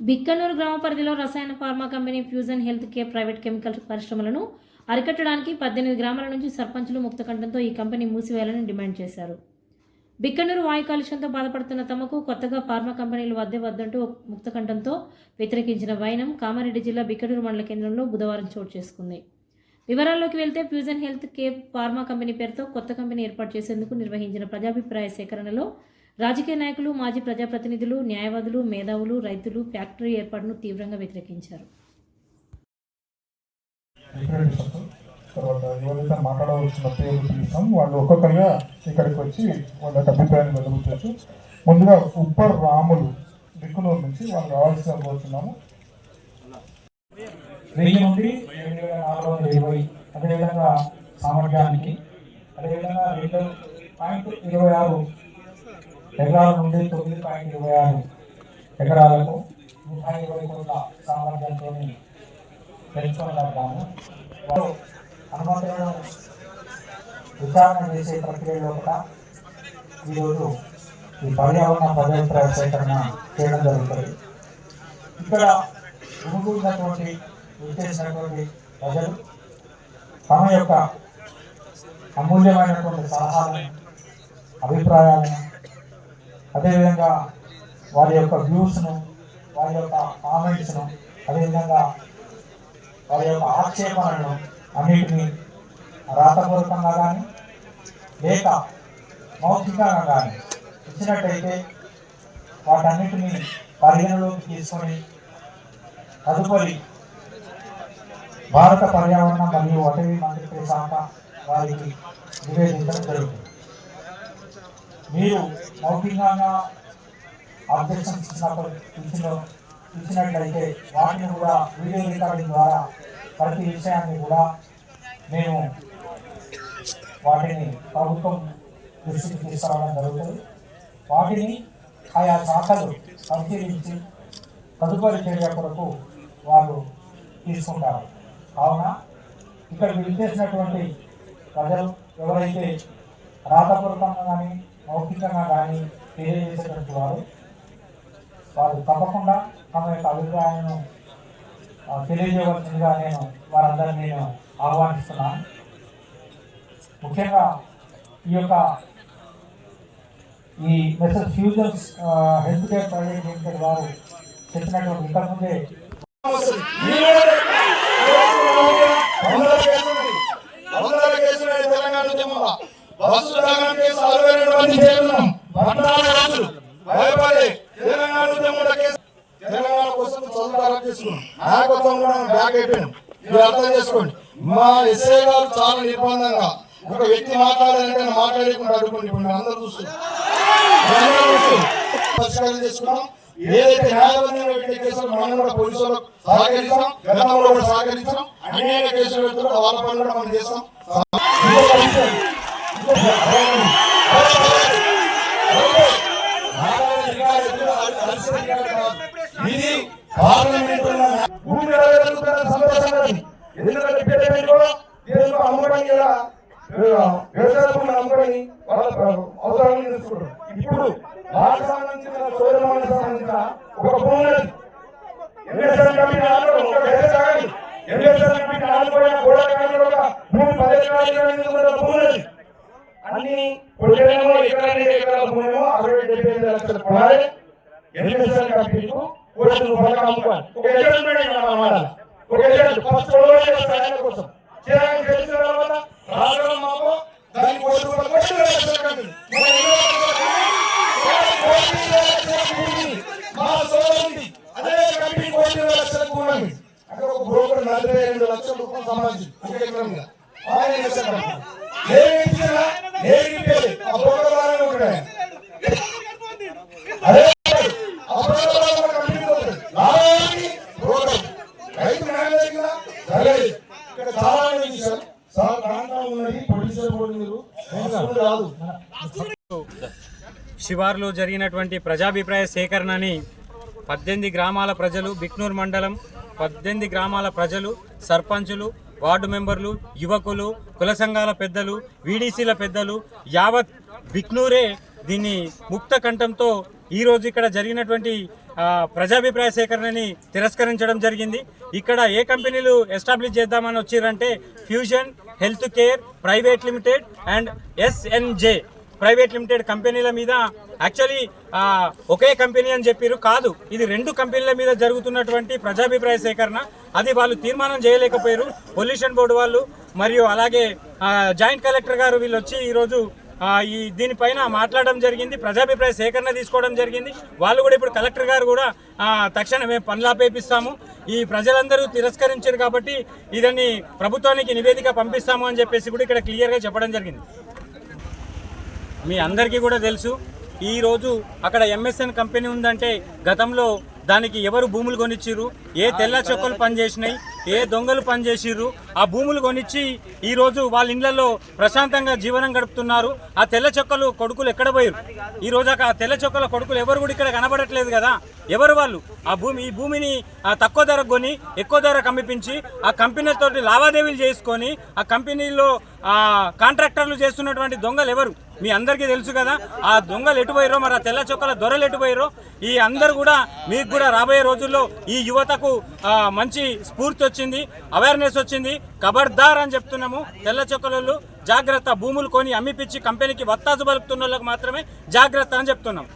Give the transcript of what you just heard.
బిక్కనూరు గ్రామ పరిధిలో రసాయన pharma company fusion health care private chemical పరిశ్రమలను అరికట్టడానికి 18 గ్రామాల నుంచి సర్పంచులు ముక్తకంఠంతో ఈ కంపెనీ మూసివేయాలని డిమాండ్ చేశారు. బిక్కనూరు వాయు కాలుష్యంతో బాధపడుతున్న తమకు కొత్తగా ఫార్మా కంపెనీలు వద్దంటూ ముక్తకంఠంతో వ్యతిరేకించిన వైనం కామారెడ్డి జిల్లా బిక్కనూరు మండల కేంద్రంలో బుధవారం చోటు చేసుకుంది. వివరాల్లోకి వెళ్తే fusion health care pharma company పేరుతో కొత్త కంపెనీ ఏర్పాటు చేసేందుకు నిర్వహించిన ప్రజాభిప్రాయ సేకరణలో రాజకీయ నాయకులు, మాజీ ప్రజాప్రతినిధులు, న్యాయవాదులు, మేధావులు, రైతులు ఫ్యాక్టరీ ఏర్పాటును తీవ్రంగా వ్యతిరేకించారు. ఎవరైతే మాట్లాడవలసిన పేరు తీసాం వాళ్ళు ఒక్కొక్కరుగా ఇక్కడికి వచ్చి వాళ్ళ అభిప్రాయాన్ని వెలుగుతూ ముందుగా ఉప్పర్ రాములు బిక్కనూరు నుంచి వాళ్ళు రావాల్సిన కోరుతున్నాము. 1000 నుండి 7420 అదేవిధంగా సామర్థ్యానికి అదేవిధంగా 2.26 ఎకరాల నుండి 9.26 ఎకరాలకు 120 కోట్ల సామర్థ్యంతో పెంచుకోగలుగుతాము. వారు అనుమతులను విచారణ చేసే ప్రక్రియలో కూడా ఈరోజు ఈ పర్యావరణ ప్రజాభిప్రాయ సేకరణ చేయడం జరుగుతుంది. ఇక్కడ గుమిగూడినటువంటి విచ్చేసినటువంటి ప్రజలు తమ యొక్క అమూల్యమైనటువంటి సలహాలను, అభిప్రాయాలను, అదేవిధంగా వారి యొక్క వ్యూస్ను, వారి యొక్క కామెంట్స్ను, అదేవిధంగా వారి యొక్క ఆక్షేపణలను అన్నిటినీ రాతపూర్వకంగా కానీ లేక మౌఖికంగా కానీ ఇచ్చినట్టయితే వాటన్నిటినీ పరిగణలోకి తీసుకొని తదుపరి భారత పర్యావరణ మరియు అటవీ మంత్రిత్వ శాఖ వారికి నివేదించడం జరుగుతుంది. మీరు మౌఖికంగా అబ్జెక్షన్స్ ఇచ్చినట్లయితే వాటిని కూడా వీడియో రికార్డింగ్ ద్వారా ప్రతి విషయాన్ని కూడా మేము వాటిని ప్రభుత్వం దృష్టికి తీసుకురావడం జరుగుతుంది. వాటిని ఆయా శాఖలు పరిశీలించి తదుపరి చర్య కొరకు వాళ్ళు తీసుకుంటారు. కావున ఇక్కడ విచ్చేసినటువంటి ప్రజలు ఎవరైతే రాతపూర్వకంగా కానీ మౌఖికంగా కానీ తెలియజేసేటువంటి వారు తప్పకుండా తమ యొక్క అభిప్రాయాలను తెలియజేయవలసిందిగా నేను వారందరినీ నేను ఆహ్వానిస్తున్నాను. ముఖ్యంగా ఈ message fusions health care private limited వారు చెప్పినటువంటి ఇంతకుముందే తెలంగాణ కోసం అర్థం చేసుకోండి. మా ఎస్ఐ గారు చాలా నిర్బంధంగా ఒక వ్యక్తి మాట్లాడాలంటే మాట్లాడకుండా అడుగుకోండి. ఇప్పుడు అందరూ చూస్తున్నాం, పరిష్కారం చేసుకున్నాం. ఏదైతే న్యాయబద్ధంగా పెట్టే కేసులు మనం కూడా పోలీసులకు సహకరిస్తాం, గతంలో కూడా సహకరిస్తాం. అనేక కేసులు పెడుతున్నా వాళ్ళ పనులు కూడా మనం చేస్తాం. ఇది పార్లమెంట్ ఎందుకంటే పేదలు అమ్ముకోవడానికి వ్యవసాయ భూములు అమ్ముకొని వాళ్ళ అవసరాలను తెలుసుకుంటారు. ఇప్పుడు వాళ్ళకి సంబంధించిన సోదరులకు సంబంధించిన ఒక భూమి భూమి అన్ని ఎకరాలు ఎకరాల భూమేమో 60-75 లక్షలు కొనాలి. ఎన్ఎస్ఎల్ కంపెనీకు కోట్లు రూపాయలు అమ్ముకోవాలి. ఒక ఎకరం ఒక ఎకరం ఫస్ట్ కోసం తెలిసిన తర్వాత రావడం మాకు దానికి కోట్లు మా సోదరుంది అదే కంపెనీ 1 లక్షల భూమి అక్కడ ఒక బ్రోకర్ 42 లక్షల రూపాయలు సంబంధించి ఒక ఎకరం మీద శివార్లో జరిగినటువంటి ప్రజాభిప్రాయ సేకరణని 18 గ్రామాల ప్రజలు, బిక్నూరు మండలం 18 గ్రామాల ప్రజలు, సర్పంచులు, వార్డు మెంబర్లు, యువకులు, కుల సంఘాల పెద్దలు, వీడీసీల పెద్దలు, యావత్ బిక్నూరే దీన్ని ముక్త కంఠంతో ఈరోజు ఇక్కడ జరిగినటువంటి ప్రజాభిప్రాయ సేకరణని తిరస్కరించడం జరిగింది. ఇక్కడ ఏ కంపెనీలు ఎస్టాబ్లిష్ చేద్దామని వచ్చిరంటే fusion health care private limited and SNJ private limited కంపెనీల మీద యాక్చువల్లీ ఒకే కంపెనీ అని చెప్పారు. కాదు, ఇది 2 కంపెనీల మీద జరుగుతున్నటువంటి ప్రజాభిప్రాయ సేకరణ. అది వాళ్ళు తీర్మానం చేయలేకపోయారు. పొల్యూషన్ బోర్డు వాళ్ళు మరియు అలాగే జాయింట్ కలెక్టర్ గారు వీళ్ళు వచ్చి ఈరోజు దీనిపైన మాట్లాడడం జరిగింది. ప్రజాభిప్రాయ సేకరణ తీసుకోవడం జరిగింది. వాళ్ళు కూడా ఇప్పుడు కలెక్టర్ గారు కూడా తక్షణమే పనులాపేపిస్తాము, ఈ ప్రజలందరూ తిరస్కరించారు కాబట్టి ఇదని ప్రభుత్వానికి నివేదిక పంపిస్తాము అని చెప్పేసి కూడా ఇక్కడ క్లియర్గా చెప్పడం జరిగింది. మీ అందరికీ కూడా తెలుసు, ఈరోజు అక్కడ MSN కంపెనీ ఉందంటే గతంలో దానికి ఎవరు భూములు కొనిచ్చిర్రు, ఏ తెల్ల చొక్కలు పనిచేసినాయి, ఏ దొంగలు పనిచేసిర్రు, ఆ భూములు కొనిచ్చి ఈరోజు వాళ్ళ ఇళ్లలో ప్రశాంతంగా జీవనం గడుపుతున్నారు. ఆ తెల్ల చొక్కలు కొడుకులు ఎక్కడ పోయారు? ఈరోజు ఆ తెల్ల చొక్కల కొడుకులు ఎవరు కూడా ఇక్కడ కనబడట్లేదు కదా. ఎవరు వాళ్ళు? ఈ భూమిని తక్కువ ధరకు కొని ఎక్కువ ధరకు అమ్మిపించి ఆ కంపెనీలతో లావాదేవీలు చేసుకొని ఆ కంపెనీల్లో కాంట్రాక్టర్లు చేస్తున్నటువంటి దొంగలు ఎవరు? మీ అందరికీ తెలుసు కదా. ఆ దొంగలు ఎటుపోయారో, మరి ఆ తెల్ల చొక్కల దొరలు ఎటుపోయారో. ఈ అందరూ కూడా మీకు కూడా రాబోయే రోజుల్లో ఈ యువతకు మంచి స్ఫూర్తి వచ్చింది, అవేర్నెస్ వచ్చింది. ఖబర్దార్ అని చెప్తున్నాము. తెల్ల చొక్కలు జాగ్రత్త, భూములు కొని అమ్మిపిచ్చి కంపెనీకి వత్తాసు పలుకుతున్న వాళ్ళకి మాత్రమే జాగ్రత్త అని చెప్తున్నాం.